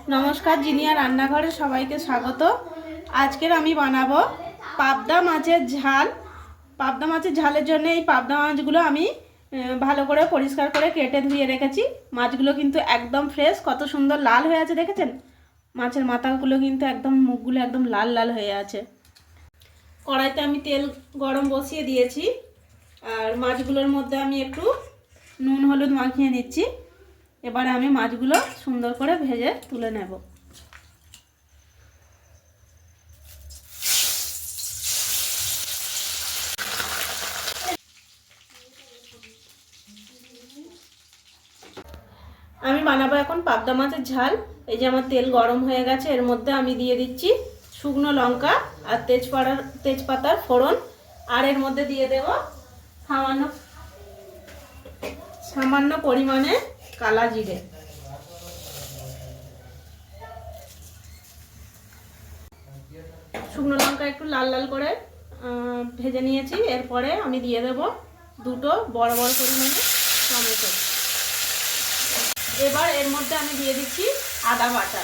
নমস্কার, জিনিয়া রান্নাঘরে সবাইকে স্বাগত। আজকের আমি বানাবো পাবদা মাছের ঝাল। পাবদা মাছের ঝালের জন্য এই পাবদা মাছগুলো আমি ভালো করে পরিষ্কার করে কেটে ধুয়ে রেখেছি। মাছগুলো কিন্তু একদম ফ্রেশ, কত সুন্দর লাল হয়ে আছে দেখেছেন। মাছের মাথাগুলো কিন্তু একদম, মুখগুলো একদম লাল লাল হয়ে আছে। কড়াইতে আমি তেল গরম বসিয়ে দিয়েছি, আর মাছগুলোর মধ্যে আমি একটু নুন হলুদ মাখিয়ে নিচ্ছি। এবারে আমি মাছগুলো সুন্দর করে ভেজে তুলে নেব। আমি বানাবো এখন পাবদা মাছের ঝাল। এই যে আমার তেল গরম হয়ে গেছে, এর মধ্যে আমি দিয়ে দিচ্ছি শুকনো লঙ্কা আর তেজপাতার ফোড়ন, আর এর মধ্যে দিয়ে দেব সামান্য পরিমাণে কালা জিরে। শুকনো লঙ্কা একটু লাল লাল করে ভেজে নিয়েছি। এরপরে আমি দিয়ে দেব দুটো বড় বড় পরিমাণে টমেটো। এবার এর মধ্যে আমি দিয়ে দিচ্ছি আদা বাটা।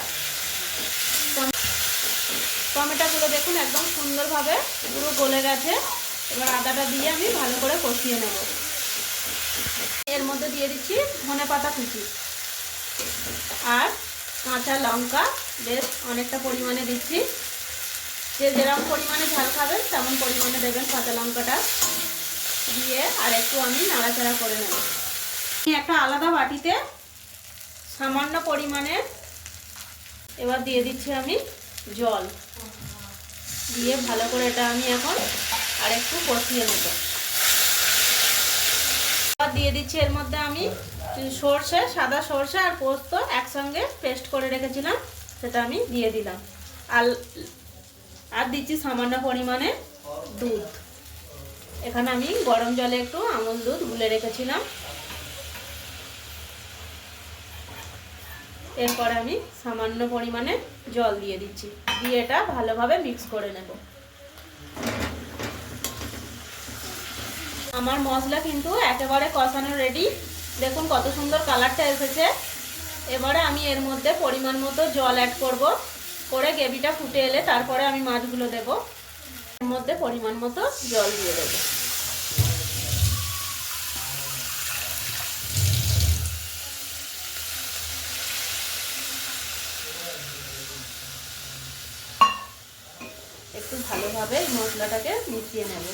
টমেটোগুলো দেখুন একদম সুন্দরভাবে পুরো গলে গেছে। এবার আদাটা দিয়ে আমি ভালো করে কষিয়ে নেব। এর মধ্যে দিয়ে দিচ্ছি ধনেপাতা কুচি আর কাঁচা লঙ্কা, বেশ অনেকটা পরিমাণে দিচ্ছি। যে যেরকম পরিমাণে ঝাল খাবেন তেমন পরিমাণে দেবেন কাঁচা লঙ্কাটা দিয়ে, আর একটু আমি নাড়াচাড়া করে নেব। একটা আলাদা বাটিতে সামান্য পরিমাণে এবার দিয়ে দিচ্ছি আমি জল দিয়ে ভালো করে এটা আমি এখন আর একটু কষিয়ে নেব। এবার দিয়ে দিচ্ছি এর মধ্যে আমি সর্ষে, সাদা সর্ষে আর পোস্ত একসঙ্গে পেস্ট করে রেখেছিলাম, সেটা আমি দিয়ে দিলাম। আর দিচ্ছি সামান্য পরিমাণে দুধ। এখানে আমি গরম জলে একটু আমুল দুধ গুলে রেখেছিলাম। এরপরে আমি সামান্য পরিমাণে জল দিয়ে দিচ্ছি, দিয়ে এটা ভালোভাবে মিক্স করে নেব। আমার মশলা কিন্তু একেবারে কষানো রেডি। দেখুন কত সুন্দর কালারটা এসেছে। এবারে আমি এর মধ্যে পরিমাণ মতো জল অ্যাড করব, করে গ্রেভিটা ফুটে এলে তারপরে আমি মাছগুলো দেব। এর মধ্যে পরিমাণ মতো জল দিয়ে দেব। একটু ভালোভাবে মশলাটাকে মিশিয়ে নেব।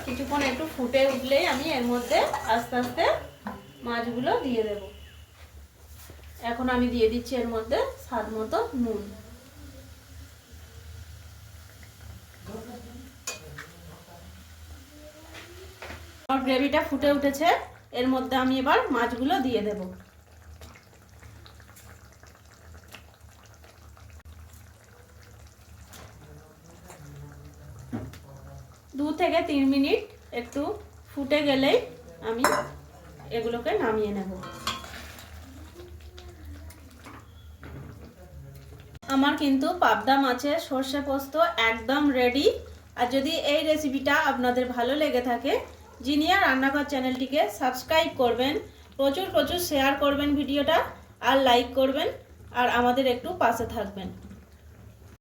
কিছুক্ষণ একটু ফুটে উঠলেই আমি এর মধ্যে আস্তে আস্তে মাছগুলো দিয়ে দেব। এখন আমি দিয়ে দিচ্ছি এর মধ্যে স্বাদ মতো নুন। আমার গ্রেভিটা ফুটে উঠেছে, এর মধ্যে আমি এবার মাছগুলো দিয়ে দেব। 2 থেকে 3 মিনিট একটু ফুটে গেলেই আমি এগুলোকে নামিয়ে নেব। আমার কিন্তু পাবদা মাছের সর্ষে পোস্ত একদম রেডি। আর যদি এই রেসিপিটা আপনাদের ভালো লেগে থাকে, জিনিয়া রান্নাঘর চ্যানেলটিকে সাবস্ক্রাইব করবেন, প্রচুর প্রচুর শেয়ার করবেন ভিডিওটা, আর লাইক করবেন, আর আমাদের একটু পাশে থাকবেন।